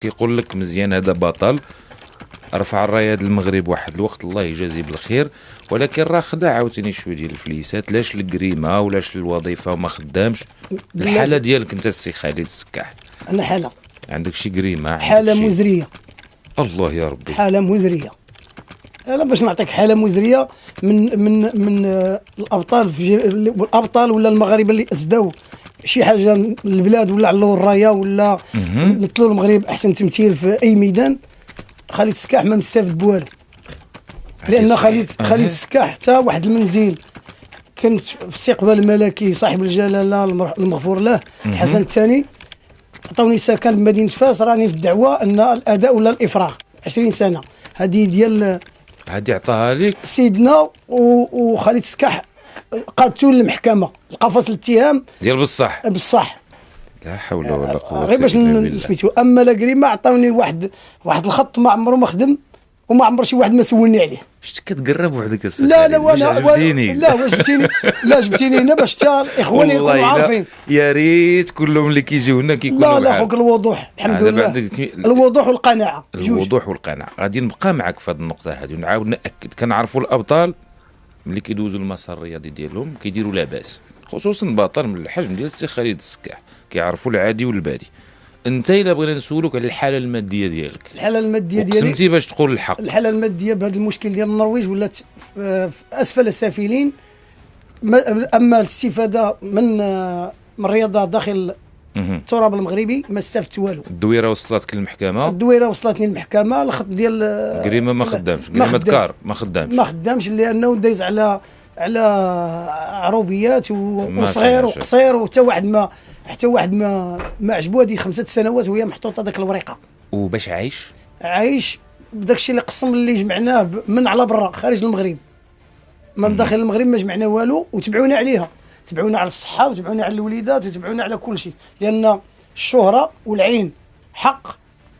كيقول لك مزيان هذا بطل رفع الرايه المغرب واحد الوقت، الله يجازيه بالخير، ولكن راه خدا عاوتاني شويه ديال الفليسات، لاش الكريمه ولاش الوظيفه وما خدامش. الحاله ديالك انت السي خالد السكاح، انا حاله عندك شي كريمه؟ حاله مزريه. الله يا ربي، حاله مزريه. انا باش نعطيك حاله مزريه من الابطال الابطال ولا المغاربه اللي اسداو شي حاجه للبلاد ولا علوا الرايه ولا مثلوا المغرب احسن تمثيل في اي ميدان. خالد السكاح ما مستفد بوالو، لان خالد السكاح حتى واحد المنزل كنت في استقبال الملكي صاحب الجلاله المغفور له الحسن الثاني، عطاوني سكن بمدينه فاس. راني في الدعوه ان الاداء ولا الافراغ 20 سنه هذه ديال هذه عطاها لك سيدنا. وخالد السكاح قادتو للمحكمه القفص الاتهام ديال بصح. لا حول ولا قوه غير باش سميتو. اما لاكريما عطاوني واحد الخط ما عمره ما خدم وما عمر شي واحد ما سولني عليه. شفت كتقرب وحدك لا جبتيني هنا باش حتى اخواني يكونوا عارفين. يا ريت كلهم اللي كيجيو هنا كيكونوا لا خوك الوضوح الحمد لله. الوضوح والقناعه. الوضوح والقناعه. غادي نبقى معك في هذه النقطه هذه ونعاود ناكد. كنعرفوا الابطال ملي كيدوزوا المسار الرياضي ديالهم كيديروا لاباس، خصوصا بطل من الحجم ديال السي خالد السكاح كيعرفوا العادي والبادي. انت الا بغينا نسولوك على الحاله الماديه ديالك، الحاله الماديه ديالي قسمتي باش تقول الحق. الحاله الماديه بهذا المشكل ديال النرويج ولات في اسفل السافلين. اما الاستفاده من الرياضه داخل التراب المغربي ما استفدت والو. الدويره وصلتك للمحكمه؟ الدويره وصلتني للمحكمه. الخط ديال كريمه ما خدامش، كريمه كار ما خدامش لانه دايز على عروبيات وصغير وقصير، وحتى واحد ما عجبو. هذه 5 سنوات وهي محطوطه ذاك الورقه. وباش عايش بداك الشيء اللي قسم اللي جمعناه من على برا خارج المغرب، ما من داخل المغرب ما جمعنا والو. وتبعونا عليها، تبعونا على الصحه وتبعونا على الوليدات وتبعونا على كل شيء، لان الشهره والعين حق.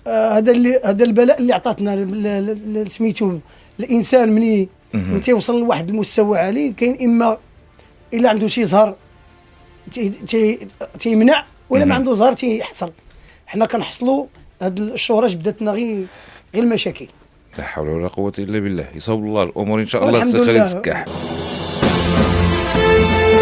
هذا البلاء اللي عطاتنا سميتو الانسان مني تيوصل لواحد المستوى عالي. كاين اما الا عنده شي زهر تيمنع، ولا ما عنده زهر تيحصل. حنا كنحصلوا هاد الشهره جبدتنا غير المشاكل. لا حول ولا قوه الا بالله. يصوب الله الامور ان شاء الله. السي خالد السكاح.